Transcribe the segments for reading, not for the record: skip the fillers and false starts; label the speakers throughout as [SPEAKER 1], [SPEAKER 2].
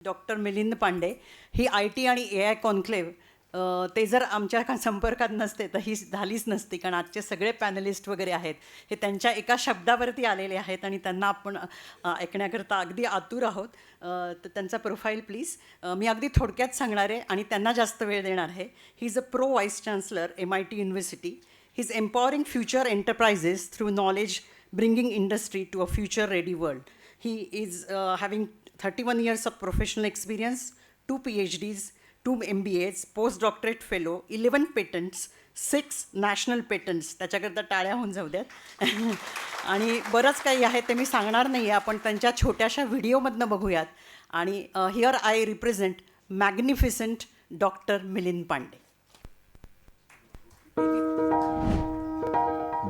[SPEAKER 1] Doctor Milind Pande ही IT आणि AI conclave ते जर आमच्या संपर्कात नसते तर ही झालीच नसती, कारण आजचे सगळे पॅनलिस्ट वगैरे आहेत हे त्यांच्या एका शब्दावरती आलेले आहेत आणि त्यांना आपण ऐकण्याकरता अगदी आतुर आहोत. तर त्यांचा प्रोफाईल प्लीज. मी अगदी थोडक्यात सांगणार आहे आणि त्यांना जास्त वेळ देणार आहे. He is a pro vice chancellor MIT university. He is empowering future enterprises through knowledge, bringing industry to a future ready world. He is having 31 years of professional experience, 2 PhDs, 2 MBAs, postdoctorate fellow, 11 patents, 6 national patents. त्याच्याकरता टाळ्या होऊन जाऊ द्यात. आणि बरंच काही आहे ते मी सांगणार नाही आहे, आपण त्यांच्या छोट्याशा व्हिडिओमधनं बघूयात. आणि here I represent magnificent doctor Milind Pande.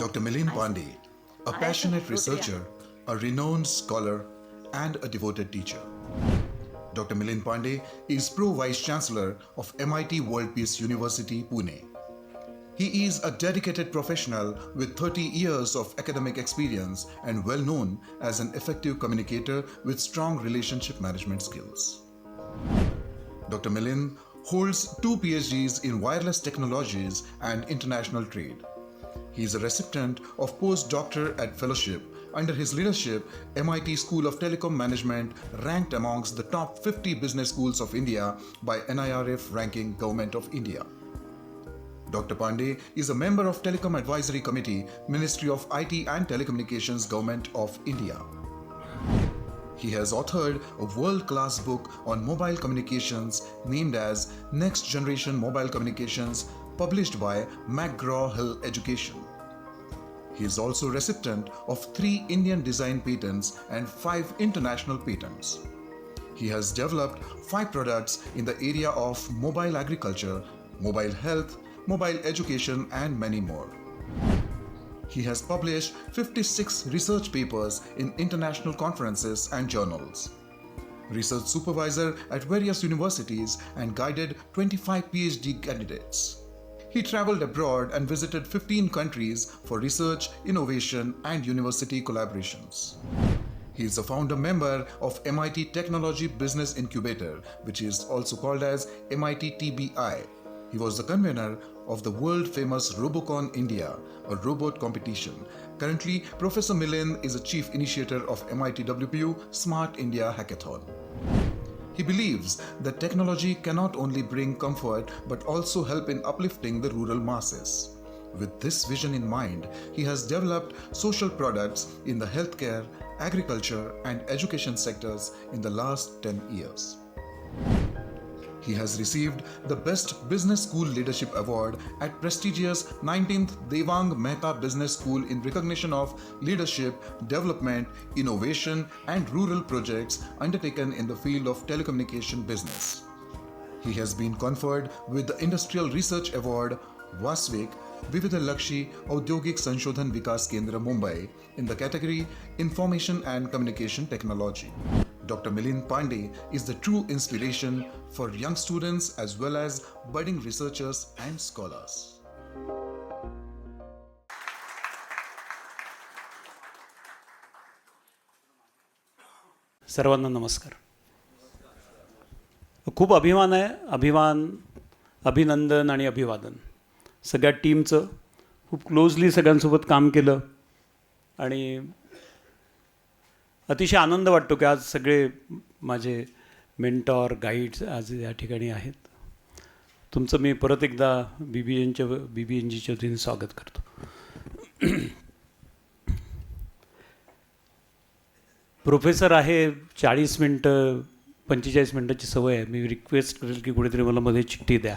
[SPEAKER 2] Dr. Milind Pandey, a passionate researcher, a renowned scholar, and a devoted teacher. Dr. Milind Pandey is Pro-Vice Chancellor of MIT World Peace University, Pune. He is a dedicated professional with 30 years of academic experience and well known as an effective communicator with strong relationship management skills. Dr. Milind holds 2 PhDs in wireless technologies and international trade. He is a recipient of postdoctorate fellowship. Under his leadership, MIT School of Telecom Management ranked amongst the top 50 business schools of India by NIRF ranking Government of India. Dr. Pandey is a member of Telecom Advisory Committee, Ministry of IT and Telecommunications, Government of India. He has authored a world-class book on mobile communications named as Next Generation Mobile Communications, published by McGraw-Hill Education. He is also recipient of 3 Indian design patents and 5 international patents. He has developed 5 products in the area of mobile agriculture, mobile health, mobile education, and many more. He has published 56 research papers in international conferences and journals. Research supervisor at various universities and guided 25 PhD candidates. He traveled abroad and visited 15 countries for research, innovation, and university collaborations. He is a founder member of MIT Technology Business Incubator, which is also called as MIT TBI. He was the convener of the world-famous Robocon India, a robot competition. Currently, Professor Milind is a chief initiator of MIT WPU Smart India Hackathon. He believes that technology cannot only bring comfort but also help in uplifting the rural masses. With this vision in mind, he has developed social products in the healthcare, agriculture, and education sectors in the last 10 years. He has received the Best Business School Leadership Award at prestigious 19th Devang Mehta Business School in recognition of leadership, development, innovation, and rural projects undertaken in the field of telecommunication business. He has been conferred with the Industrial Research Award Vasvik Vividhalakshi Audyogik Sanshodhan Vikas Kendra Mumbai in the category Information and Communication Technology. Dr. Milind Pandey is the true inspiration for young students as well as budding researchers and scholars.
[SPEAKER 3] सर्वांना नमस्कार. खूप अभिमान आहे, अभिनंदन आणि अभिवादन सगळ्या टीमचं. खूप क्लोजली सगळ्यांसोबत काम केलं आणि अतिशय आनंद वाटतो की आज सगळे माझे मेंटॉर गाईड्स आज या ठिकाणी आहेत. तुमचं मी परत एकदा BBNGच्या वतीने स्वागत करतो. प्रोफेसर आहे, 40 मिनटं 45 मिनटाची सवय आहे. मी रिक्वेस्ट करेल की कुठेतरी मला मध्ये चिठ्ठी द्या.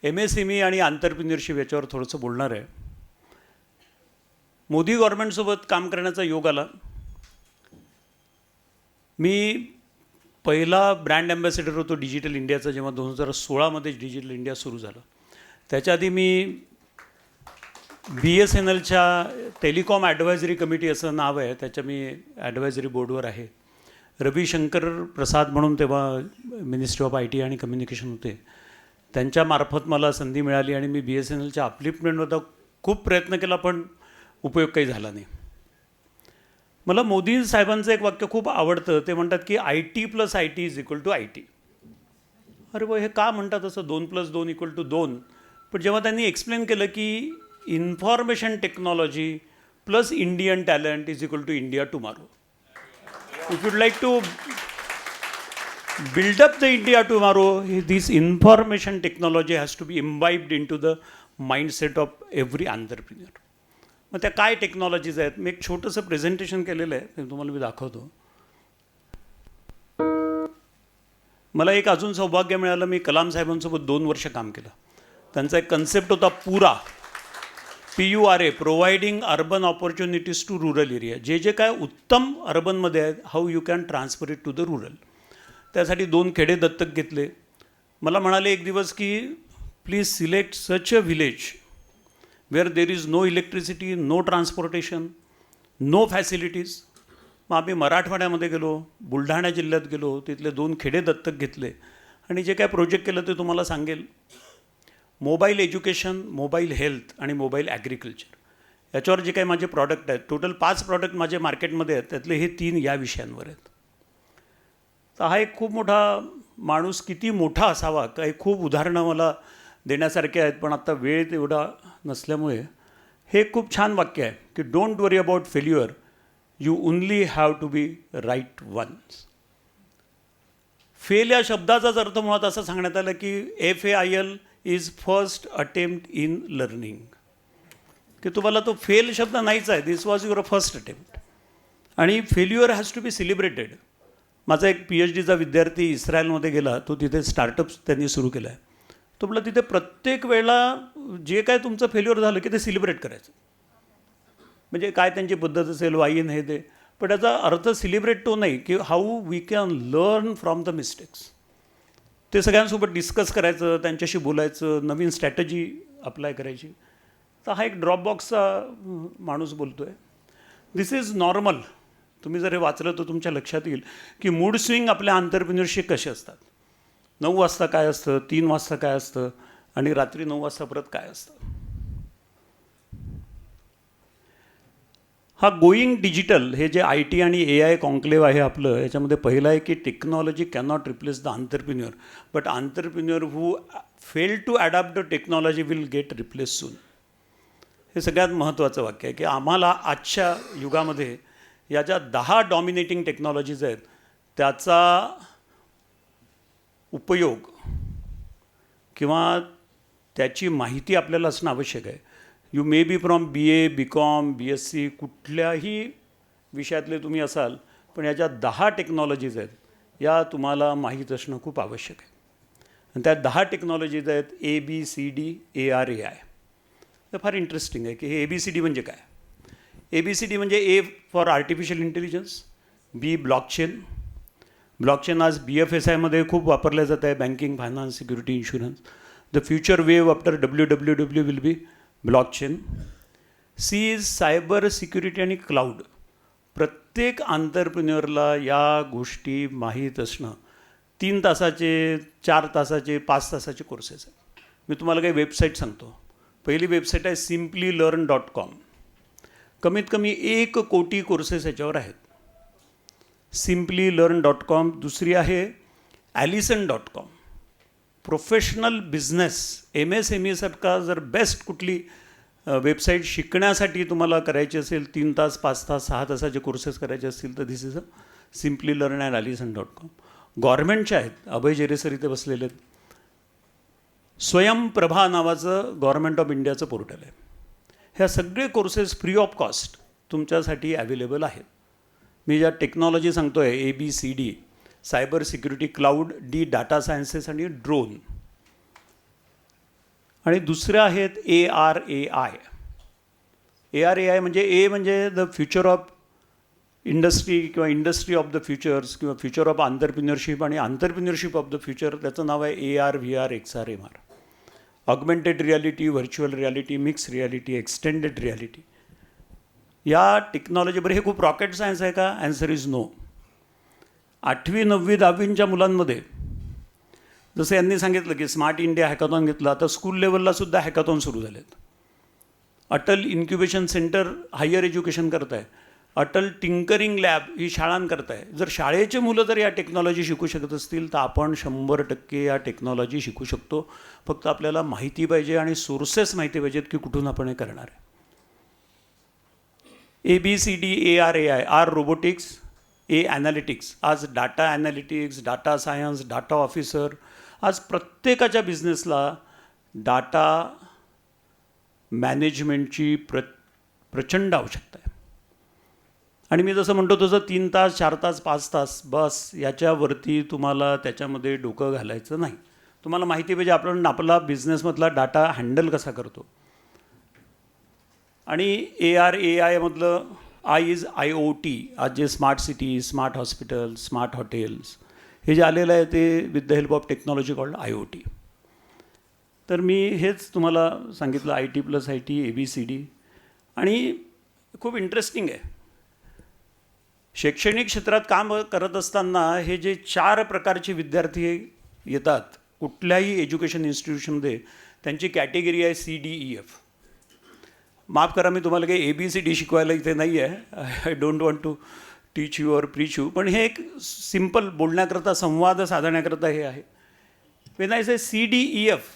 [SPEAKER 3] MSME आणि आंतरप्रिन्युअरशिप याच्यावर थोडंसं बोलणार आहे. मोदी गव्हर्नमेंटसोबत काम करण्याचा योग आला. मी पहिला ब्रँड ॲम्बॅसेडर होतो डिजिटल इंडियाचा जेव्हा 2016मध्ये डिजिटल इंडिया सुरू झालं. त्याच्या आधी मी BSNLच्या टेलिकॉम ॲडवायझरी कमिटी असं नाव आहे, त्याच्या मी ॲडवायझरी बोर्डवर आहे. रविशंकर प्रसाद म्हणून तेव्हा मिनिस्ट्री ऑफ IT आणि कम्युनिकेशन होते, त्यांच्यामार्फत मला संधी मिळाली आणि मी BSNLच्या अपलिफ्टमेंटवर खूप प्रयत्न केला पण उपयोग काही झाला नाही. मला मोदी साहेबांचं एक वाक्य खूप आवडतं. ते म्हणतात की IT + IT is equal to IT. अरे हे का म्हणतात असं 2 + 2 = 2? पण जेव्हा त्यांनी एक्सप्लेन केलं की information technology plus Indian talent is equal to India tomorrow. If you'd like to build up the India tomorrow, this information technology has to be imbibed into the mindset of every entrepreneur. मग त्या काय technologies आहेत? मी एक छोटंसं presentation केलेलं आहे, ते तुम्हाला मी दाखवतो. मला एक अजून सौभाग्य मिळालं, मी कलाम साहेबांसोबत 2 वर्ष काम केलं. त्यांचा एक कन्सेप्ट होता PURA, PURA, providing urban opportunities to rural area. जे काय उत्तम अर्बनमध्ये आहेत, how you can transfer it to the rural. त्यासाठी 2 खेडे दत्तक घेतले. मला म्हणाले एक दिवस की please select such a village where there is no electricity, no transportation, no facilities. मग आम्ही मराठवाड्यामध्ये गेलो, बुलढाणा जिल्ह्यात गेलो, तिथले 2 खेडे दत्तक घेतले आणि जे काय प्रोजेक्ट केलं ते तुम्हाला सांगेल. मोबाईल एज्युकेशन, मोबाईल हेल्थ आणि मोबाईल ॲग्रिकल्चर, याच्यावर जे काही माझे प्रॉडक्ट आहेत, टोटल 5 प्रॉडक्ट माझे मार्केटमध्ये आहेत, त्यातले हे 3 या विषयांवर आहेत. तर हा एक खूप मोठा माणूस किती मोठा असावा, काही खूप उदाहरणं मला देण्यासारखे आहेत, पण आता वेळ तेवढा नसल्यामुळे हे खूप छान वाक्य आहे की don't worry about failure, you only have to be right once. Fail या शब्दाचाच अर्थ मुळात असं सांगण्यात आलं की FAIL is first attempt in learning, की तुम्हाला तो फेल शब्द नाहीच आहे. This was your first attempt. आणि failure has to be celebrated. माझा एक PhDचा विद्यार्थी इस्रायलमध्ये गेला, तो तिथे स्टार्टअप्स त्यांनी सुरू केलं आहे. तो म्हटलं तिथे प्रत्येक वेळेला जे काय तुमचं फेल्युअर झालं की ते सेलिब्रेट करायचं. म्हणजे काय त्यांची पद्धत असेल, वाईन हे ते, पण त्याचा अर्थ सेलिब्रेट तो नाही की how we can learn from the mistakes. ते सगळ्यांसोबत डिस्कस करायचं, त्यांच्याशी बोलायचं, नवीन स्ट्रॅटजी अप्लाय करायची. तर हा एक ड्रॉपबॉक्सचा माणूस बोलतो आहे. This is normal. तुम्ही जर हे वाचलं तर तुमच्या लक्षात येईल की मूड स्विंग आपल्या एंटरप्रेन्योरशी कसे असतात. 9 वाजता काय असतं, 3 वाजता काय असतं आणि रात्री 9 वाजता परत काय असतं. हा गोईंग डिजिटल, हे जे IT आणि AI कॉन्क्लेव्ह आहे आपलं, याच्यामध्ये पहिलं आहे की technology cannot replace the entrepreneur, but entrepreneur who fail to adapt the technology will get replace soon. हे सगळ्यात महत्त्वाचं वाक्य आहे की आम्हाला आजच्या युगामध्ये या ज्या 10 डॉमिनेटिंग टेक्नॉलॉजीज आहेत त्याचा उपयोग किंवा त्याची माहिती आपल्याला असणं आवश्यक आहे. You may be from BA, BCom, BSc, कुठल्याही विषयातले तुम्ही असाल, पण या ज्या 10 टेक्नॉलॉजीज आहेत या तुम्हाला माहीत असणं खूप आवश्यक आहे. आणि त्या 10 टेक्नॉलॉजीज आहेत ABCD ARAI. तर फार इंटरेस्टिंग आहे की हे ABCD म्हणजे काय. ABCD म्हणजे A for artificial intelligence, B blockchain. Blockchain आज BFSIमध्ये खूप वापरलं जात आहे, banking, finance, security, insurance. The future wave after WWW will be blockchain. C is cyber security आणि क्लाउड. प्रत्येक एंटरप्रेन्योरला या गोष्टी माहीत असणं. 3 तासाचे, 4 तासाचे, 5 तासाचे कोर्सेस आहेत. मी तुम्हाला काही वेबसाईट सांगतो. पहिली वेबसाईट आहे simplylearn.com. कमीत कमी 1 कोटी कोर्सेस याच्यावर आहेत. simplylearn.com. दुसरी आहे allison.com. प्रोफेशनल बिझनेस, MSME सारखा जर बेस्ट कुठली वेबसाईट शिकण्यासाठी तुम्हाला करायची असेल, 3 तास, 5 तास, 6 तासाचे कोर्सेस करायचे असतील तर this is a simplylearn and allison.com. गव्हर्नमेंटच्या आहेत, अभय जेरेसर इथे बसलेले आहेत. स्वयंप्रभा नावाचं गव्हर्नमेंट ऑफ इंडियाचं पोर्टल आहे. ह्या सगळे कोर्सेस फ्री ऑफ कॉस्ट तुमच्यासाठी अवेलेबल आहेत. मी ज्या टेक्नॉलॉजी सांगतो आहे ABCD, cyber security, cloud, D data sciences आणि ड्रोन. आणि दुसऱ्या आहेत ARAI. ARAI म्हणजे A म्हणजे द फ्युचर ऑफ इंडस्ट्री किंवा इंडस्ट्री ऑफ द फ्युचर्स किंवा फ्युचर ऑफ एंटरप्रेन्योरशिप, आणि एंटरप्रेन्योरशिप ऑफ द फ्युचर त्याचं नाव आहे AR, VR, XR, MR. Augmented reality, virtual reality, mix reality, extended reality. या टेक्नॉलॉजीवर हे खूप रॉकेट सायन्स आहे का? Answer is no. 8वी, 9वी, 10वीच्या मुलांमध्ये जसं यांनी सांगितलं की स्मार्ट इंडिया हॅकाथॉन घेतला, आता स्कूल लेवलला सुद्धा हॅकाथॉन सुरू झालेत. Atal incubation centre higher education करत आहे अटल टिंकरिंग लॅब ही शाळांकरता आहे. जर शाळेचे मुलं जर या टेक्नॉलॉजी शिकू शकत असतील तर आपण 100% या टेक्नॉलॉजी शिकू शकतो. फक्त आपल्याला माहिती पाहिजे आणि सोर्सेस माहिती पाहिजेत की कुठून आपण हे करणार आहे. ABCD ARAI, आर रोबोटिक्स, ए ॲनालिटिक्स. आज data analytics, data science, data officer, आज प्रत्येकाच्या बिझनेसला डाटा मॅनेजमेंटची प्रचंड आवश्यकता आहे. आणि मी जसं म्हणतो तसं 3 तास 4 तास 5 तास बस याच्यावरती तुम्हाला त्याच्यामध्ये डोकं घालायचं नाही. तुम्हाला माहिती पाहिजे आपण आपला बिझनेसमधला डाटा हँडल कसा करतो. आणि ARAI मधलं आय इज IoT. आज जे smart city, smart hospital, smart hotels हे जे आलेलं आहे ते with the help of technology called IoT. तर मी हेच तुम्हाला सांगितलं IT + IT ABCD. आणि खूप इंटरेस्टिंग आहे. शैक्षणिक क्षेत्रात काम करत असताना हे जे 4 प्रकारचे विद्यार्थी येतात कुठल्याही एज्युकेशन इन्स्टिट्यूशनमध्ये त्यांची कॅटेगरी आहे CDEF. माफ करा मी तुम्हाला काही ABCD शिकवायला इथे नाही आहे. I don't want to teach you or preach you. पण हे एक सिम्पल बोलण्याकरता संवाद साधण्याकरता हे आहे. वेन आय से CDEF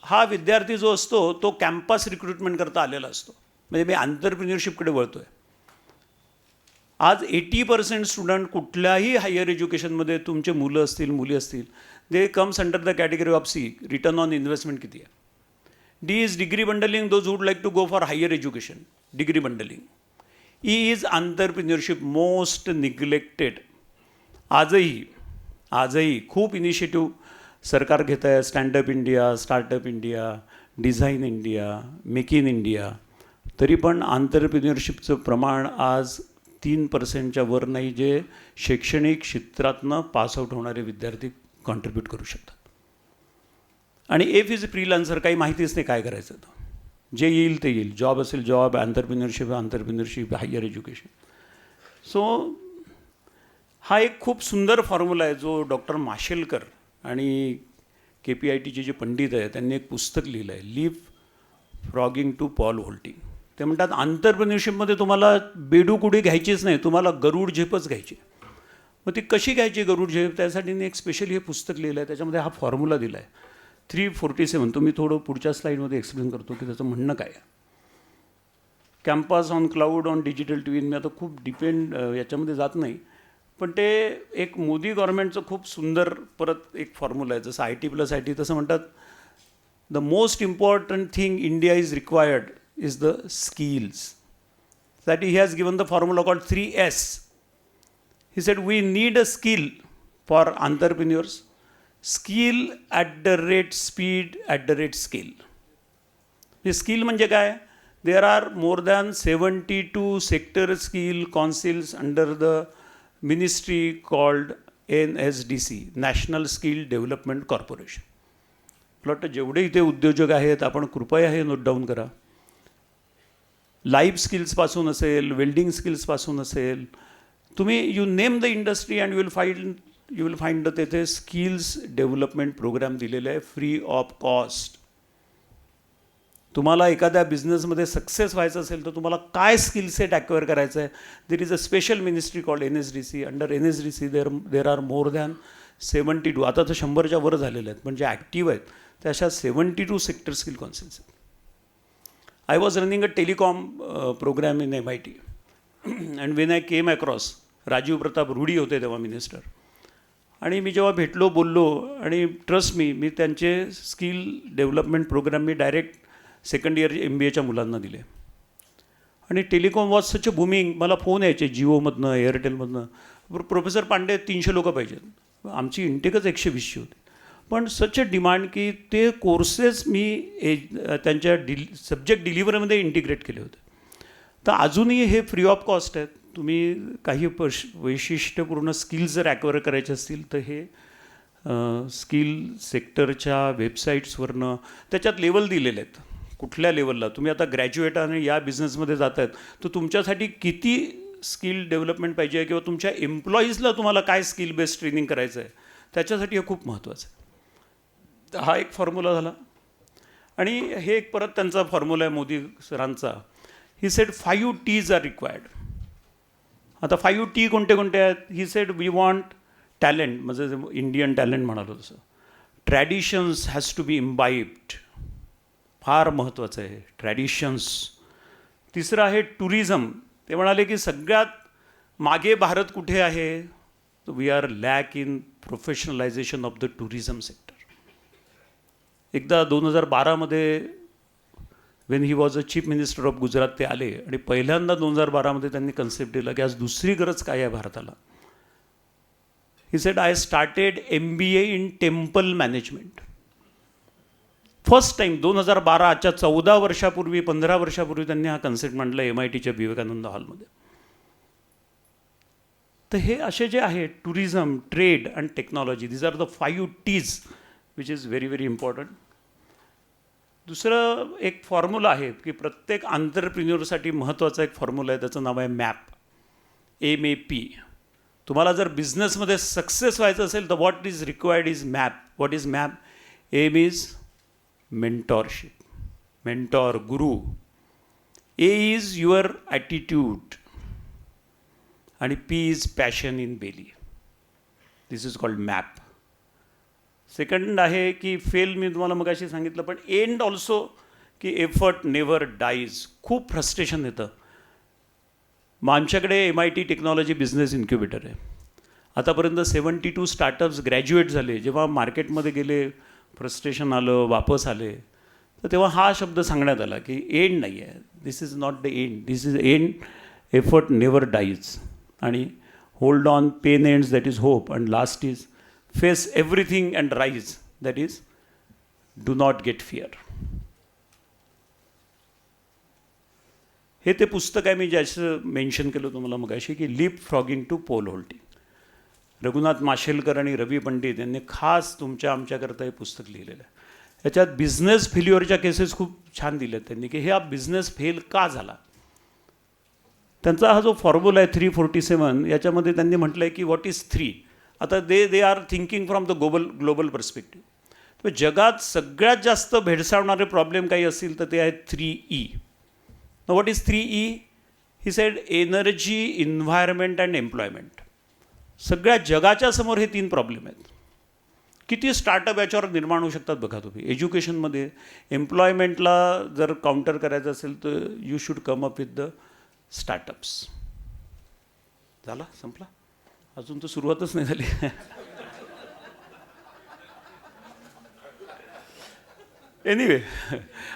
[SPEAKER 3] हा विद्यार्थी जो असतो तो कॅम्पस रिक्रुटमेंट करता आलेला असतो. म्हणजे मी एंटरप्रिन्युअरशिपकडे वळतो आहे. आज 80% स्टुडंट कुठल्याही हायर एज्युकेशनमध्ये तुमचे मुलं असतील मुली असतील they comes under the category of C. Return on investment किती आहे. D is degree bundling, those who would like to go for higher education, degree bundling. E is entrepreneurship, most neglected. आजही खूप इनिशिएटिव्ह सरकार घेत आहे. Stand up India, startup India, design India, make in India. तरी पण आंतरप्रिन्युअरशिपचं प्रमाण आज 3%च्या वर नाही जे शैक्षणिक क्षेत्रातनं पासआउट होणारे विद्यार्थी कॉन्ट्रीब्यूट करू शकतात. आणि F इज फ्रीलान्सर. काही माहितीच नाही काय करायचं. जे येईल ते येईल. जॉब असेल जॉब, आंतरप्रिन्युअरशिप, हायर एज्युकेशन. सो हा एक खूप सुंदर फॉर्म्युला आहे जो डॉक्टर माशेलकर आणि KPITचे जे पंडित आहे त्यांनी एक पुस्तक लिहिलं आहे, लिव्ह फ्रॉगिंग टू पॉल व्होल्टिंग. ते म्हणतात आंतरप्रिन्युअरशिपमध्ये तुम्हाला बेडूक उडी घ्यायचीच नाही, तुम्हाला गरुड झेपच घ्यायची. मग ती कशी घ्यायची गरुड झेप त्यासाठी मी एक स्पेशली हे पुस्तक लिहिलं आहे. त्याच्यामध्ये हा फॉर्म्युला दिला आहे 347. तुम्ही थोडं पुढच्या स्लाईडमध्ये एक्सप्लेन करतो की त्याचं म्हणणं काय आहे. Campus on cloud on digital twin. मी आता खूप याच्यामध्ये जात नाही. पण ते एक मोदी गव्हर्नमेंटचं खूप सुंदर परत एक फॉर्म्युला आहे. जसं IT + IT तसं म्हणतात the most important thing India is required is the skills. That he has given the formula called 3S. He said we need a skill for entrepreneurs. Skill @speed @scale. हे skill म्हणजे काय. There are more than 72 sector skill councils under the ministry called NSDC, national skill development corporation. प्लॉट जेवढे इथे उद्योजक आहेत आपण कृपया हे नोट डाऊन करा. लाईफ स्किल्सपासून असेल, वेल्डिंग स्किल्सपासून असेल, तुम्ही you name the industry and you will find तेथे स्किल्स डेव्हलपमेंट प्रोग्राम दिलेले आहे फ्री ऑफ कॉस्ट. तुम्हाला एखाद्या बिझनेसमध्ये सक्सेस व्हायचं असेल तर तुम्हाला काय स्किल सेट ॲक्वायर करायचं आहे. देर is a special ministry called NSDC. Under NSDC there are more than 72. आता तर 100च्या वर झालेले आहेत. पण जे ॲक्टिव्ह आहेत त्या अशा 72 सेक्टर स्किल कॉन्सिल्स आहेत. I was running a telecom programme in MIT and when I came across Rajiv Pratap Rudy होते तेव्हा मिनिस्टर. आणि मी जेव्हा भेटलो बोललो आणि ट्रस्ट मी त्यांचे स्किल डेव्हलपमेंट प्रोग्राम मी डायरेक्ट सेकंड इयर MBAच्या मुलांना दिले. आणि telecom was such a booming. मला फोन यायचे जिओमधनं, एअरटेलमधनं, प्रोफेसर पांडे 300 लोक पाहिजेत. आमची इंटेकच 120ची होती. पण सच अ डिमांड की ते कोर्सेस मी त्यांच्या सब्जेक्ट डिलिव्हरीमध्ये इंटिग्रेट केले होते. तर अजूनही हे फ्री ऑफ कॉस्ट आहेत. तुम्ही काही वैशिष्ट्यपूर्ण स्किल्स जर ॲक्वायर करायचे असतील तर हे स्किल सेक्टरच्या वेबसाईट्सवरनं त्याच्यात लेवल दिलेले आहेत. कुठल्या लेवलला तुम्ही आता ग्रॅज्युएट आणि या बिझनेसमध्ये जात आहेत तर तुमच्यासाठी किती स्किल डेव्हलपमेंट पाहिजे किंवा तुमच्या एम्प्लॉईजला तुम्हाला काय स्किल बेस्ड ट्रेनिंग करायचं आहे त्याच्यासाठी हे खूप महत्त्वाचं आहे. हा एक फॉर्म्युला झाला. आणि हे एक परत त्यांचा फॉर्म्युला आहे मोदी सरांचा. He said 5 T's are required. आता 5T कोणते कोणते आहेत? He said we want talent, म्हणजे इंडियन टॅलेंट म्हणालो तसं. Traditions has to be imbibed, फार महत्त्वाचं आहे ट्रॅडिशन्स. तिसरं आहे टुरिझम. ते म्हणाले की सगळ्यात मागे भारत कुठे आहे? We are lack in professionalization of the tourism sector. एकदा 2012मध्ये when he was a chief minister of Gujarat ते आले आणि पहिल्यांदा 2012मध्ये त्यांनी कन्सेप्ट दिला की आज दुसरी गरज काय आहे भारताला. He said I started MBA in temple management. First time 2012, आजच्या 14 वर्षापूर्वी 15 वर्षापूर्वी त्यांनी हा कन्सेप्ट मांडला MITच्या विवेकानंद हॉलमध्ये. तर हे असे जे आहे tourism, trade and technology, these are the 5 T's which is very very important. दुसरं एक फॉर्म्युला आहे की प्रत्येक आंतरप्रिन्युअरसाठी महत्त्वाचा एक फॉर्म्युला आहे, त्याचं नाव आहे मॅप, MAP. तुम्हाला जर बिझनेसमध्ये सक्सेस व्हायचं असेल तर what is required is map. What is map? M is mentorship, mentor, guru. A is your attitude आणि P is passion in belly. This is called map. Second आहे की फेल, मी तुम्हाला मगाशी सांगितलं, पण एंड ऑल्सो की एफर्ट नेव्हर डाईज. खूप फ्रस्ट्रेशन येतं. मग आमच्याकडे MIT टेक्नॉलॉजी बिझनेस इन्क्युबेटर आहे. आतापर्यंत 72 स्टार्टअप्स ग्रॅज्युएट झाले. जेव्हा मार्केटमध्ये गेले, फ्रस्ट्रेशन आलं, वापस आले, तर तेव्हा हा शब्द सांगण्यात आला की एंड नाही आहे. This is not the end, this is end. Effort never dies. आणि hold on, pain ends, that is hope. And last is face everything and rise, that is do not get fear. हे ते पुस्तक आहे मी ज्याचं mention केलं तुम्हाला मगाशी की leapfrogging to pole holding. Raghunath Mashelkar आणि रवी पंडित यांनी खास तुमच्या आमच्याकरता हे पुस्तक लिहिलेलं आहे. याच्यात बिझनेस फेल्युअरच्या केसेस खूप छान दिल्यात त्यांनी की हे हा बिझनेस फेल का झाला. त्यांचा हा जो फॉर्म्युला आहे 347, याच्यामध्ये त्यांनी म्हटलं आहे की व्हॉट इज 3. आता they are thinking from the global perspective. तर जगात सगळ्यात जास्त भेडसावणारे प्रॉब्लेम काही असतील तर ते आहेत 3E. What is 3E? He said energy, environment and employment. सगळ्या जगाच्या समोर हे 3 प्रॉब्लेम आहेत. किती स्टार्टअप याच्यावर निर्माण होऊ शकतात बघा तुम्ही. एज्युकेशनमध्ये एम्प्लॉयमेंटला जर काउंटर करायचं असेल तर you should come up with the startups. झाला, संपला? अजून तर सुरुवातच नाही झाली. Anyway,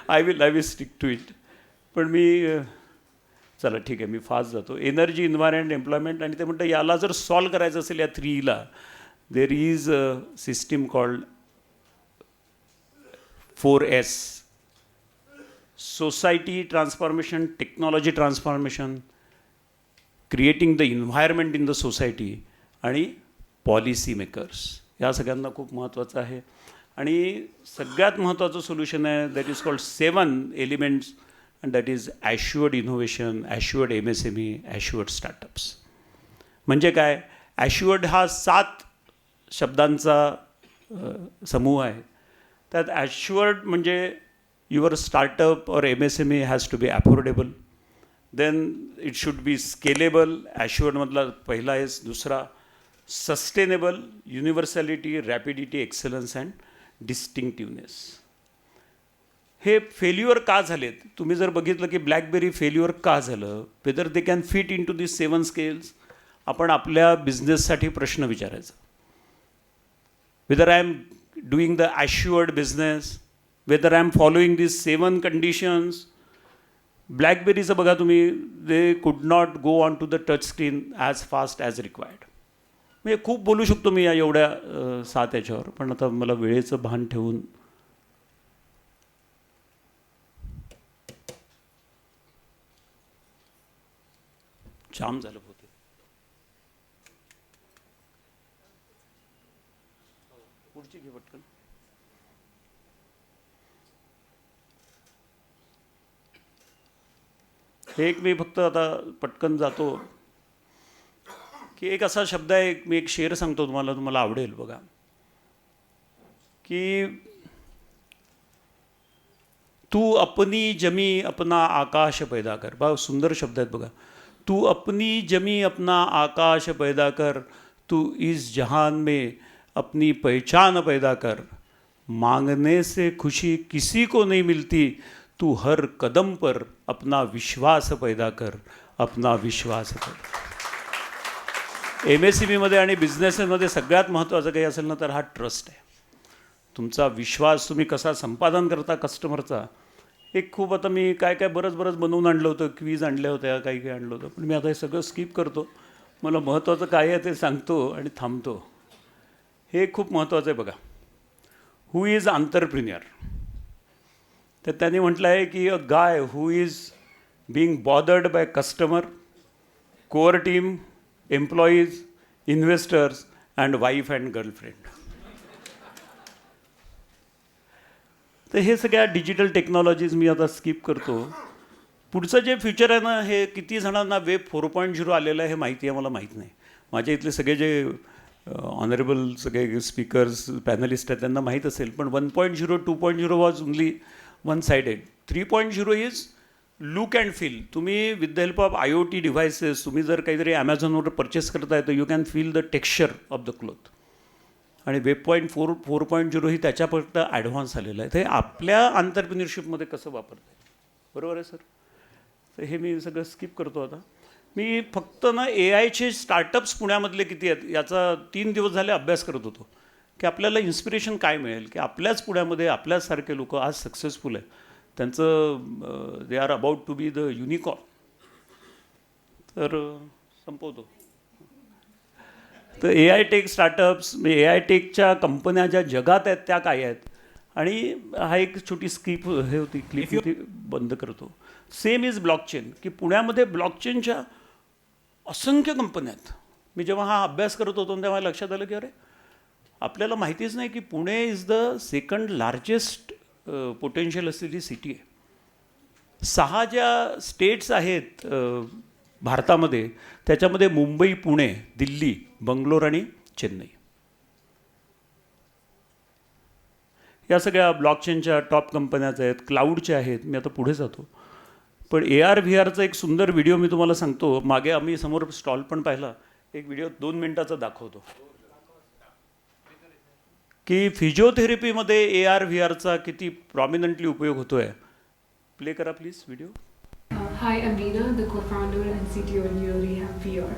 [SPEAKER 3] I will stick to it. पण मी चला ठीक आहे, मी फास्ट जातो. Energy, environment, employment. आणि ते म्हणतं याला जर सॉल्व करायचं असेल या 3ला, there is a system called 4S. Society transformation, technology transformation, creating the environment in the society आणि पॉलिसी मेकर्स. या सगळ्यांना खूप महत्त्वाचं आहे. आणि सगळ्यात महत्त्वाचं सोल्युशन आहे that is called 7 elements, and that is assured innovation, assured MSME, assured startups. म्हणजे काय? assured हा 7 शब्दांचा समूह आहे. त्यात assured म्हणजे your startup or MSME has to be affordable. Then it should be scalable. assured मधला पहिला आहे. दुसरा sustainable, universality, rapidity, excellence and distinctiveness. हे फेल्युअर का झालेत? तुम्ही जर बघितलं की ब्लॅकबेरी फेल्युअर का झालं, whether they can fit in to this 7 scales. आपण आपल्या बिझनेससाठी प्रश्न विचारायचा. Whether I am doing the assured business, whether I am following this 7 conditions. ब्लॅकबेरीचं बघा तुम्ही, they could not go on to the touch screen as fast as required. म्हणजे खूप बोलू शकतो मी या एवढ्या 7 याच्यावर, पण आता मला वेळेचं भान ठेवून जाम झालं होते. पुढची घे पटकन. हे एक मी फक्त आता पटकन जातो की एक असा शब्द आहे, मी एक शेर सांगतो तुम्हाला, तुम्हाला आवडेल बघा. की तू अपनी जमी अपना आकाश पैदा कर. बघा सुंदर शब्द आहेत बघा. तू अपनी जमी अपना आकाश पैदा कर, तू इस जहान में अपनी पहचान पैदा कर, मांगने से खुशी किसी को नहीं मिलती, तू हर कदम पर अपना विश्वास पैदा कर, अपना विश्वास कर. MSMEमध्ये आणि बिझनेसमध्ये सगळ्यात महत्त्वाचं काही असेल ना तर हा ट्रस्ट आहे. तुमचा विश्वास तुम्ही कसा संपादन करता कस्टमरचा. एक खूप आता मी काय काय बरंच बनवून आणलं होतं, क्वीज आणल्या होत्या, काही आणलं होतं, पण मी आता हे सगळं स्किप करतो. मला महत्त्वाचं काय आहे ते सांगतो आणि थांबतो. हे खूप महत्त्वाचं आहे बघा. Who is entrepreneur. तर त्यांनी म्हटलं आहे की a guy who is being bothered by customer, core team, employees, investors and wife and girlfriend. तर हे सगळ्या डिजिटल टेक्नॉलॉजीज मी आता स्किप करतो. पुढचं जे फ्युचर आहे ना, हे किती जणांना वेब 4.0 आलेलं आहे हे माहिती आहे मला माहीत नाही. माझ्या इथले सगळे जे ऑनरेबल सगळे स्पीकर्स पॅनलिस्ट आहेत त्यांना माहीत असेल, पण 1.0 2.0 was only one sided. 3.0 is look and feel. तुम्ही with the help of IoT devices तुम्ही जर काहीतरी ॲमेझॉनवर परचेस करताय तर you can feel the texture of the cloth. आणि वेब 4.0 ही त्याच्यापर्यंत ॲडव्हान्स आलेलं आहे. ते आपल्या आंतरप्रिन्युअरशिपमध्ये कसं वापरता येईल. बरोबर आहे सर. तर हे मी सगळं स्किप करतो आता. मी फक्त ना AIचे स्टार्टअप्स पुण्यामधले किती आहेत याचा 3 दिवस झाले अभ्यास करत होतो की आपल्याला इन्स्पिरेशन काय मिळेल की आपल्याच पुण्यामध्ये आपल्यासारखे लोक आज सक्सेसफुल आहे. त्यांचं they are about to be the unicorn. तर संपवतो. तर AI टेक स्टार्टअप्स, AI टेकच्या कंपन्या ज्या जगात आहेत त्या काय आहेत. आणि हा एक छोटी स्किप हे होती क्लिप होती, बंद करतो. Same is blockchain. की पुण्यामध्ये ब्लॉकचेनच्या असंख्य कंपन्या आहेत. मी जेव्हा हा अभ्यास करत होतो तेव्हा मला लक्षात आलं की अरे आपल्याला माहितीच नाही की Pune is the second largest potential असलेली सिटी आहे. 6 ज्या स्टेट्स आहेत भारतामध्ये त्याच्यामध्ये मुंबई, पुणे, दिल्ली, बंगलोर आणि चेन्नई या सगळ्या ब्लॉकचेनच्या टॉप कंपन्याच आहेत, क्लाउडच्या आहेत. मी आता पुढे जातो. पण AR/VRचा एक सुंदर व्हिडिओ मी तुम्हाला सांगतो. मागे आम्ही समोर स्टॉल पण पाहिला. एक व्हिडिओ 2 मिनिटाचा दाखवतो की फिजिओथेरपीमध्ये AR/VRचा किती प्रॉमिनंटली उपयोग होतो आहे. प्ले करा please video.
[SPEAKER 4] Hi, I'm Veena, the co-founder and CTO at NeuroRehab VR.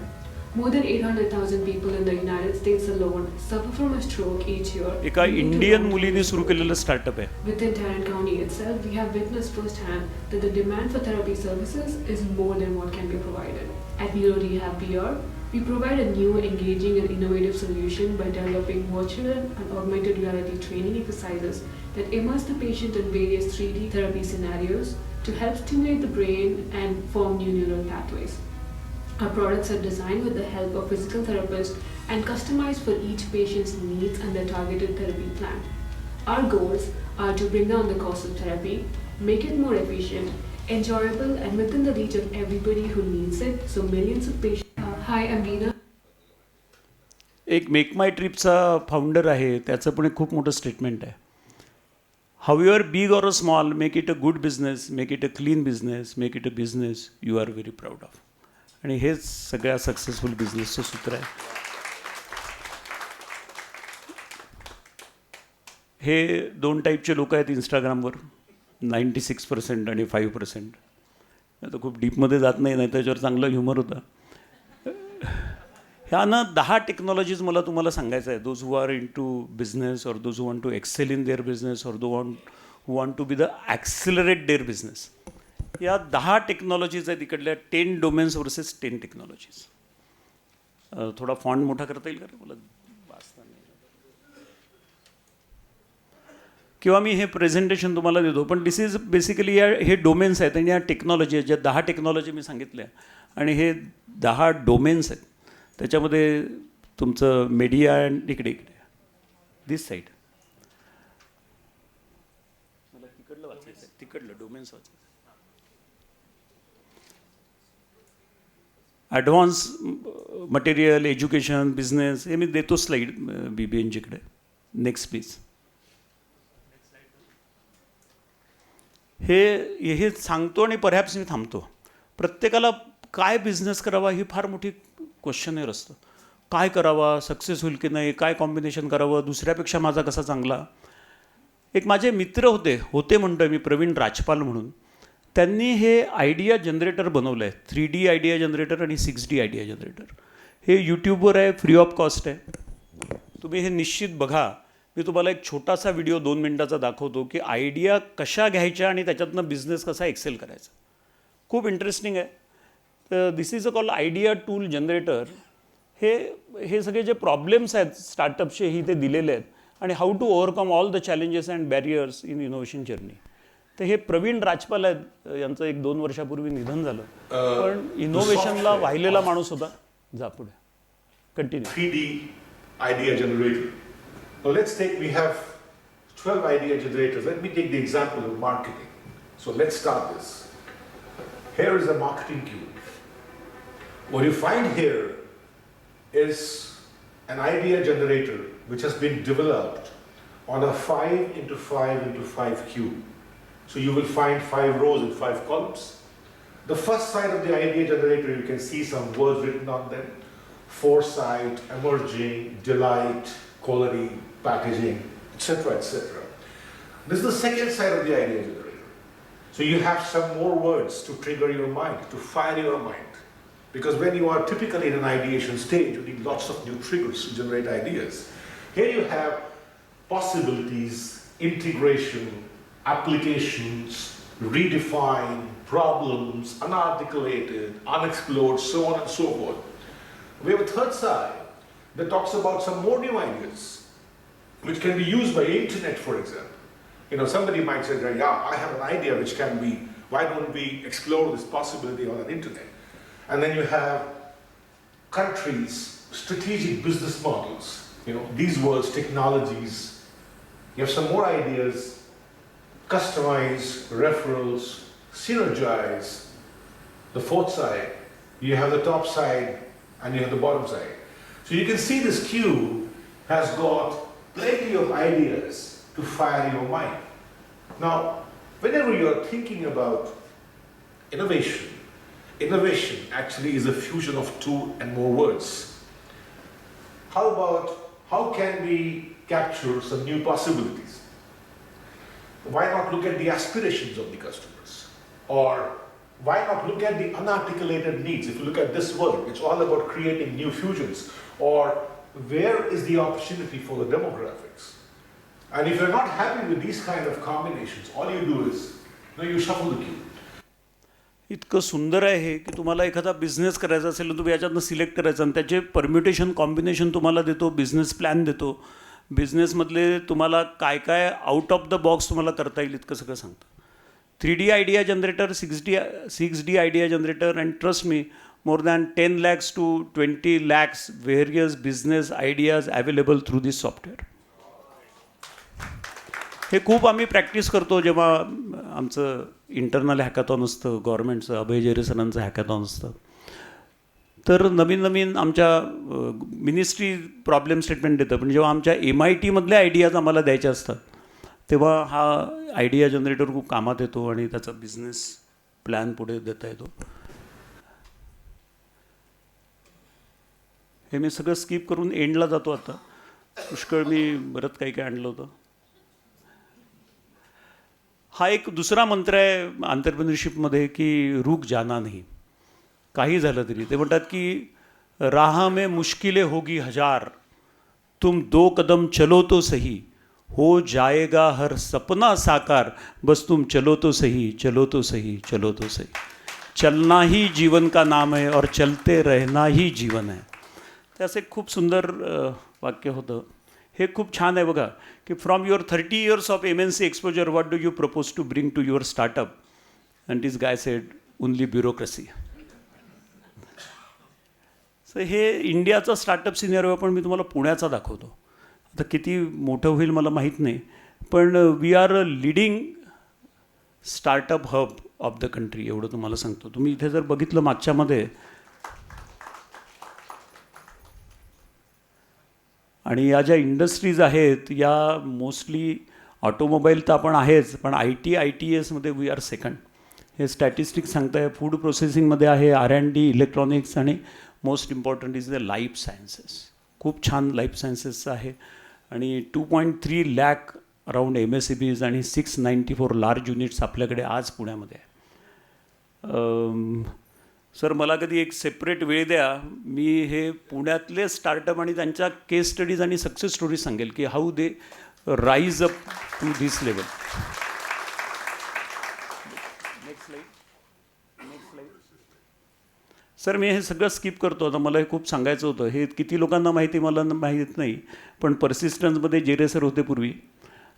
[SPEAKER 4] More than 800,000 people in the United States alone suffer from a stroke each year.
[SPEAKER 3] एका इंडियन मुलीने सुरू केलेलं स्टार्टअप आहे.
[SPEAKER 4] Within Tarrant County itself, we have witnessed firsthand that the demand for therapy services is more than what can be provided. At NeuroRehab VR, we provide a new, engaging and innovative solution by developing virtual and augmented reality training exercises that immerse the patient in various 3D therapy scenarios to help stimulate the brain and form new neural pathways. Our products are designed with the help of physical therapists and customized for each patient's needs and their targeted therapy plan. Our goals are to bring down the cost of therapy, make it more efficient, enjoyable and within the reach of everybody who needs it, so millions of patients. Hi, I'm Veena.
[SPEAKER 3] एक make माय ट्रिपचा founder आहे, त्याचं पण एक खूप मोठं statement आहे. However big or a small, make it a good business, make it a clean business, make it a business you are very proud of. आणि हेच सगळ्या सक्सेसफुल बिझनेसचं सूत्र आहे. हे 2 टाईपचे लोक आहेत इंस्टाग्रामवर, 96% आणि 5%. आता खूप डीपमध्ये जात नाही त्याच्यावर चांगलं ह्युमर होता. ह्या ना 10 टेक्नॉलॉजीज मला तुम्हाला सांगायचं आहे. Those who are in to business और those who want to excel in their business और who want to be the accelerate their business. या 10 टेक्नॉलॉजीज आहेत इकडल्या. 10 डोमेन्स वर्सेस 10 टेक्नॉलॉजीज. थोडा फॉन्ट मोठा करता येईल का रे मला. किंवा मी हे प्रेझेंटेशन तुम्हाला देतो, पण दिस इज बेसिकली हे डोमेन्स आहेत आणि या टेक्नॉलॉजी आहेत ज्या 10 टेक्नॉलॉजी मी सांगितल्या. आणि हे 10 डोमेन्स आहेत. त्याच्यामध्ये तुमचं मीडिया अँड इकडे दिस साईड. मला तिकडलं वाचायचं आहे, तिकडलं डोमेन्स वाचायचं. ॲडव्हान्स मटेरियल, एज्युकेशन, बिझनेस हे मी देतो स्लाईड BBNGकडे. Next please. हे सांगतो आणि परहॅप्स मी थांबतो. प्रत्येकाला काय बिझनेस करावा ही फार मोठी क्वेश्चनेर असतं. काय करावा, सक्सेस होईल की नाही, काय कॉम्बिनेशन करावं, दुसऱ्यापेक्षा माझा कसा चांगला. एक माझे मित्र होते म्हणतोय मी, प्रवीण राजपाल म्हणून. त्यांनी हे आयडिया जनरेटर बनवलं आहे, 3D आयडिया जनरेटर आणि 6D आयडिया जनरेटर. हे यूट्यूबवर आहे, फ्री ऑफ कॉस्ट आहे. तुम्ही हे निश्चित बघा. मी तुम्हाला एक छोटासा व्हिडिओ 2 मिनिटाचा दाखवतो की आयडिया कशा घ्यायच्या आणि त्याच्यातनं बिझनेस कसा एक्सेल करायचा. खूप इंटरेस्टिंग आहे. तर this is a called idea tool generator. हे सगळे जे प्रॉब्लेम्स आहेत स्टार्टअपचे ही ते दिलेले आहेत आणि how to overcome all the challenges and barriers in innovation journey. तर हे प्रवीण राजपाल आहेत, यांचं 1-2 वर्षापूर्वी निधन झालं, पण इनोव्हेशनला वाहिलेला माणूस होता. जा पुढे, continue.
[SPEAKER 5] 3D idea generator. Now let's take, we have 12 idea generators. Let me take the example of marketing. So let's start this. Here is a marketing cube. What you find here is an idea generator which has been developed on a 5x5x5 cube. So you will find 5 rows and 5 columns. The first side of the idea generator, you can see some words written on them. Foresight, emerging, delight, quality, packaging, etc., etc. This is the second side of the idea generator. So you have some more words to trigger your mind, to fire your mind. Because when you are typically in an ideation stage, you need lots of new triggers to generate ideas. Here you have possibilities, integration, applications, redefine, problems, unarticulated, unexplored, so on and so forth. We have a third side that talks about some more new ideas, which can be used by internet, for example. You know, somebody might say, yeah, I have an idea which can be, why don't we explore this possibility on an internet? And then you have countries, strategic business models, you know, these words, technologies. You have some more ideas, customize, referrals, synergize. The fourth side, you have the top side and you have the bottom side. So you can see this cube has got plenty of ideas to fire your mind. Now, whenever you are thinking about innovation, innovation actually is a fusion of 2 and more words. How can we capture some new possibilities? Why not look at the aspirations of the customers? Or why not look at the unarticulated needs? If you look at this word, it's all about creating new fusions. Or where is the opportunity for the demographics? And if you're not happy with these kind of combinations, all you do is, you shuffle the cube.
[SPEAKER 3] इतकं सुंदर आहे हे की तुम्हाला एखादा business करायचा असेल तर तुम्ही याच्यातनं सिलेक्ट करायचं आणि त्याचे परम्युटेशन कॉम्बिनेशन तुम्हाला देतो, बिझनेस प्लॅन देतो. बिझनेसमधले तुम्हाला काय काय आउट ऑफ द बॉक्स तुम्हाला करता येईल इतकं सगळं सांगतं. 3D idea generator, 6D idea generator, and trust me, more than 10 lakhs to 20 lakhs various business ideas available through this software. हे खूप आम्ही प्रॅक्टिस करतो जेव्हा आमचं इंटरनल हॅकॅथॉन असतं, गव्हर्नमेंटचं अभय जेरे सरांचं हॅकॅथॉन असतं. तर नवीन आमच्या मिनिस्ट्री प्रॉब्लेम स्टेटमेंट देतं, पण जेव्हा आमच्या MITमधल्या आयडियाज आम्हाला द्यायच्या असतात तेव्हा हा आयडिया जनरेटर खूप कामात येतो आणि त्याचा बिझनेस प्लॅन पुढे देता येतो. हे मी सगळं स्किप करून एंडला जातो. आता पुष्कळ मी बरंच काही आणलं होतं. हा एक दुसरा मंत्र आहे आंतरप्रिनरशिपमध्ये की रुक जाना नहीं. काही झालं तरी ते म्हणतात की राह में मुश्किलें होगी हजार, तुम 2 कदम चलो तो सही, हो जाएगा हर सपना साकार, बस तुम चलो तो सही, चलो तो सही, चलो तो सही. चलना ही जीवन का नाम है और चलते रहना ही जीवन है. त्याचं एक खूप सुंदर वाक्य होतं. हे खूप छान आहे बघा की from your 30 years of MNC exposure what do you propose to bring to your startup. And this guy said only bureaucracy. So हे इंडियाचा स्टार्टअप सिनेरिओ पण मी तुम्हाला पुण्याचा दाखवतो. आता किती मोठं होईल मला माहीत नाही, पण we are a leading startup hub of the country एवढं तुम्हाला सांगतो. तुम्ही इथे जर बघितलं मागच्यामध्ये, आणि या ज्या इंडस्ट्रीज आहेत या मोस्टली ऑटोमोबाईल तर आपण आहेच, पण IT ITESमध्ये वी आर सेकंड. हे स्टॅटिस्टिक्स सांगताय. फूड प्रोसेसिंगमध्ये आहे R&D, इलेक्ट्रॉनिक्स आणि most important is the life sciences. खूप छान लाईफ सायन्सेसचं आहे. आणि 2.3 लाख अराउंड MSCBs आणि 694 लार्ज युनिट्स आपल्याकडे आज पुण्यामध्ये आहे. सर मला कधी एक सेपरेट वेळ द्या, मी हे पुण्यातले स्टार्टअप आणि त्यांच्या केस स्टडीज आणि सक्सेस स्टोरीज सांगेल की how they rise up to this level. Sir मी हे सगळं स्किप करतो. आता मला हे खूप सांगायचं होतं. हे किती लोकांना माहिती मला माहीत नाही, पण पर्सिस्टन्समध्ये जेरे सर होते पूर्वी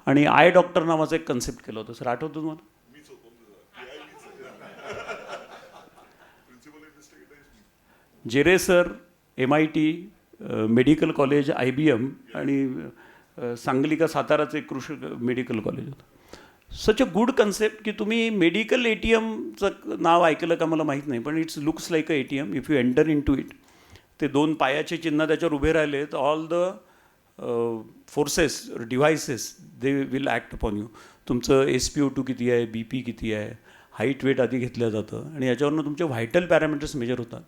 [SPEAKER 3] आणि आय डॉक्टर नावाचा एक कन्सेप्ट केला होता. सर आठवतं तुम्हाला? जेरे sir, MIT, medical college, IBM आणि सांगली का साताराचं एक कृषी मेडिकल कॉलेज होतं. सच अ गुड कन्सेप्ट की तुम्ही मेडिकल ATMचं नाव ऐकलं का मला माहीत नाही, पण it's looks like a ATM if you enter in to it. ते 2 पायाचे चिन्ह त्याच्यावर उभे राहिले तर all the forces devices they will act upon you. तुमचं SpO2 किती आहे, BP किती आहे, हाईट वेट आधी घेतलं जातं आणि याच्यावरनं तुमचे व्हायटल पॅरामीटर्स मेजर होतात.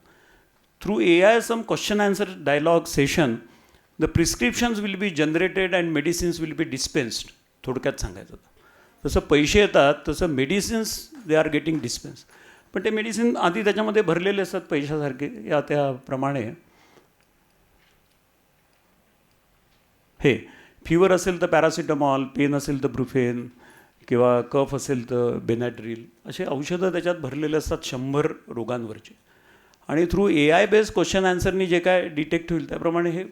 [SPEAKER 3] Through AI, some question answer dialogue session, the prescriptions will be generated and medicines will be dispensed. थोडक्यात सांगायचं तर जसं पैसे येतात तसं medicines they are getting dispense. पण ते मेडिसिन आधी त्याच्यामध्ये भरलेले असतात पैशासारखे. या त्याप्रमाणे हे फीवर असेल तर पॅरासिटामॉल, पेन असेल तर ब्रुफेन किंवा कफ असेल तर बेनाड्रिल, असे औषधं त्याच्यात भरलेले असतात 100 रोगांवरचे. आणि थ्रू AI बेस्ड क्वेश्चन आन्सरनी जे काय डिटेक्ट होईल त्याप्रमाणे हे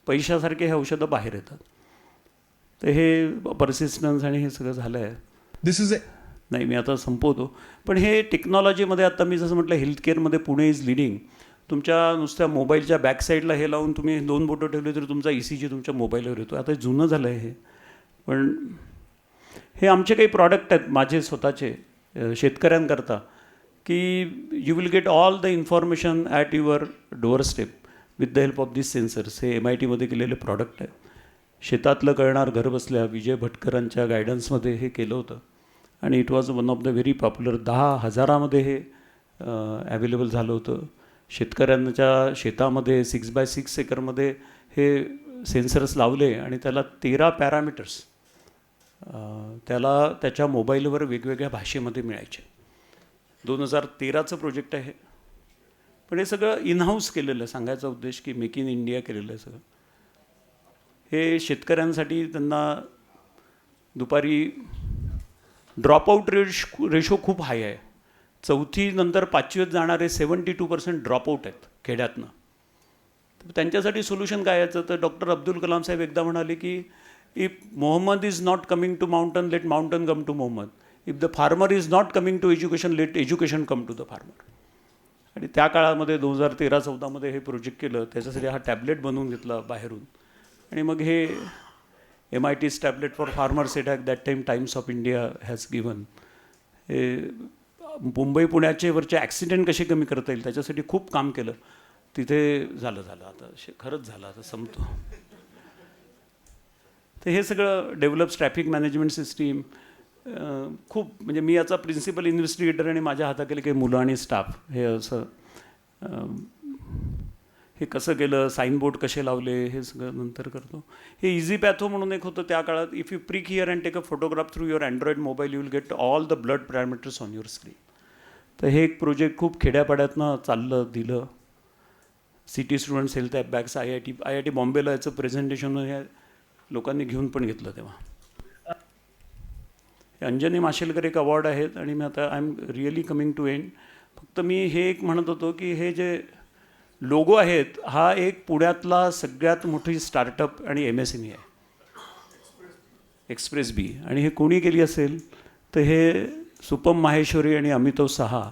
[SPEAKER 3] पैशासारखे हे औषधं बाहेर येतात. तर हे पर्सिस्टन्स आणि हे सगळं झालं आहे.
[SPEAKER 2] This is a
[SPEAKER 3] नाही मी आता संपवतो. पण हे टेक्नॉलॉजीमध्ये आता मी जसं म्हटलं हेल्थकेअरमध्ये पुणे इज लिडिंग. तुमच्या नुसत्या मोबाईलच्या बॅकसाईडला हे लावून तुम्ही 2 बोटं ठेवले तर तुमचा ECG तुमच्या मोबाईलवर येतो. आता जुनं झालं आहे हे. पण हे आमचे काही प्रॉडक्ट आहेत माझे स्वतःचे शेतकऱ्यांकरता की you will get all the information at your door step with the help of this sensors. हे MITमध्ये केलेले प्रॉडक्ट आहे. शेतातलं कळणार घर बसल्या विजय भटकरांच्या गायडन्समध्ये हे केलं होतं आणि it was one of the very popular. 10,000मध्ये हे ॲवेलेबल झालं होतं. शेतकऱ्यांच्या शेतामध्ये 6x6 एकरमध्ये हे सेन्सर्स लावले आणि त्याला 13 पॅरामीटर्स त्याला त्याच्या मोबाईलवर वेगवेगळ्या भाषेमध्ये मिळायचे. 2013चं प्रोजेक्ट आहे. पण हे सगळं इनहाऊस केलेलं आहे. सांगायचा उद्देश की मेक इन इंडिया केलेलं आहे सगळं. हे शेतकऱ्यांसाठी त्यांना दुपारी ड्रॉपआउट रेशो खूप हाय आहे. 4थी नंतर 5वीत जाणारे 72% ड्रॉपआउट आहेत खेड्यातनं. तर त्यांच्यासाठी सोल्युशन काय याचं तर डॉक्टर अब्दुल कलाम साहेब एकदा म्हणाले की if Mohammed is not coming to mountain let mountain come to Mohammed. If the farmer is not coming to education let education come to the farmer. आणि त्या काळामध्ये 2013-14मध्ये हे प्रोजेक्ट केलं. त्याच्यासाठी हा टॅबलेट बनवून घेतला बाहेरून आणि मग हे MIT's tablet for farmers it that time times of India has given. हे मुंबई पुण्याचे वरचे ॲक्सिडेंट कसे कमी करता येईल त्याच्यासाठी खूप काम केलं. तिथे झालं आता खरंच झालं. आता संपतो. तर हे सगळं डेव्हलप्स ट्रॅफिक मॅनेजमेंट सिस्टीम खूप म्हणजे मी याचा प्रिन्सिपल इन्व्हेस्टिगेटर आणि माझ्या हाताखाली काही मुलं आणि स्टाफ हे असं हे कसं केलं, साईनबोर्ड कसे लावले हे सगळं नंतर करतो. हे इझी पॅथो म्हणून एक होतं त्या काळात. If you prick here and take a photograph through your Android mobile you will get all the blood parameters on your screen. तर हे एक प्रोजेक्ट खूप खेड्यापाड्यातनं चाललं दिलं. City students health app bags IIT बॉम्बेला याचं प्रेझेंटेशन ह्या लोकांनी घेऊन पण घेतलं तेव्हा. अंजनी माशेलकर एक अवॉर्ड आहेत आणि मी आता I am really coming to end. फक्त मी हे एक म्हणत होतो की हे जे लोगो आहेत हा एक पुण्यातला सगळ्यात मोठी स्टार्टअप आणि MSME आहे एक्सप्रेस बी. आणि हे कोणी केली असेल तर हे सुपम माहेश्वरी आणि अमितव सहा.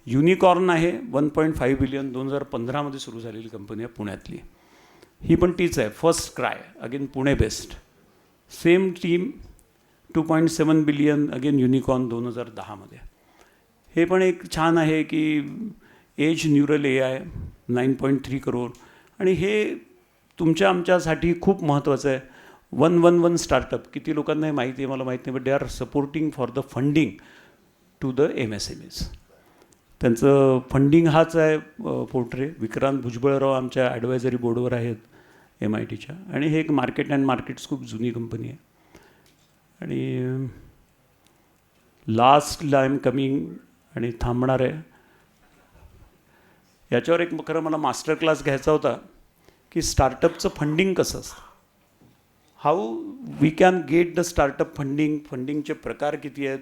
[SPEAKER 3] युनिकॉर्न आहे 1.5 बिलियन 2015मध्ये सुरू झालेली कंपनी आहे पुण्यातली. ही पण तीच आहे FirstCry again Pune based. Same team 2.7 billion again unicorn 2010मध्ये. हे पण एक छान आहे की एज न्यूरल AI 9.3 करोड. आणि हे तुमच्या आमच्यासाठी खूप महत्त्वाचं आहे. 111 स्टार्टअप किती लोकांना हे माहिती आहे मला माहीत नाही, but they are supporting for the funding to the MSMEs. त्यांचं फंडिंग हाच आहे पोर्ट्रे. विक्रांत भुजबळराव आमच्या ॲडवायझरी बोर्डवर आहेत MITच्या, आणि हे एक मार्केट अँड मार्केट्स खूप जुनी कंपनी आहे. आणि लास्टला आय एम कमिंग आणि थांबणार आहे. याच्यावर एक खरं मला मास्टर क्लास घ्यायचा होता की स्टार्टअपचं फंडिंग कसं असतं, how we can get the startup funding, फंडिंगचे प्रकार किती आहेत,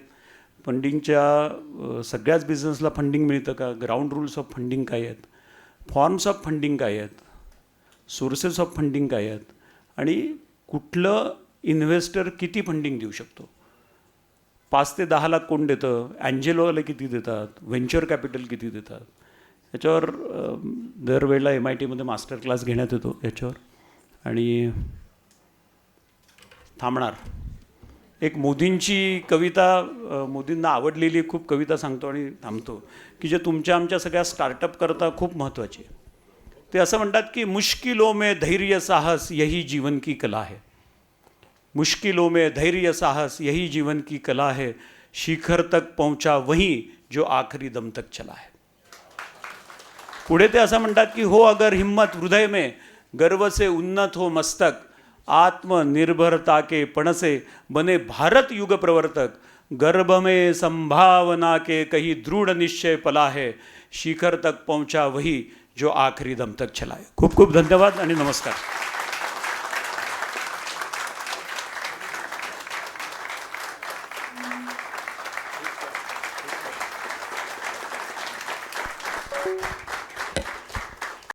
[SPEAKER 3] फंडिंगच्या सगळ्याच बिझनेसला फंडिंग मिळतं का, ग्राउंड रूल्स ऑफ फंडिंग काय आहेत, फॉर्म्स ऑफ फंडिंग काय आहेत, सोर्सेस ऑफ फंडिंग काय आहेत, आणि कुठलं इन्व्हेस्टर किती फंडिंग देऊ शकतो. 5 ते 10 लाख कोण देतं, अँजेलोवाले किती देतात, व्हेंचर कॅपिटल किती देतात, याच्यावर दरवेळेला MITमध्ये मास्टर क्लास घेण्यात येतो याच्यावर. आणि थांबणार. एक मोदींची कविता, मोदींना आवडलेली खूप कविता सांगतो आणि थांबतो, की जे तुमच्या आमच्या सगळ्या स्टार्टअप करता खूप महत्त्वाची आहे. ते असं म्हणतात की मुश्किलों में धैर्य साहस यही जीवन की कला है, मुश्किलों में धैर्य साहस यही जीवन की कला है, शिखर तक पहुंचा वही जो आखिरी दम तक चला है. पुढे ते असं म्हणतात की हो अगर हिम्मत हृदय में, गर्व से उन्नत हो मस्तक, आत्मनिर्भरता के पण से बने भारत युग प्रवर्तक, गर्भ में संभावना के कहीं दृढ़ निश्चय पला है, शिखर तक पहुंचा वही जो आखिरी दम तक चला है. खूप खूप धन्यवाद आणि नमस्कार.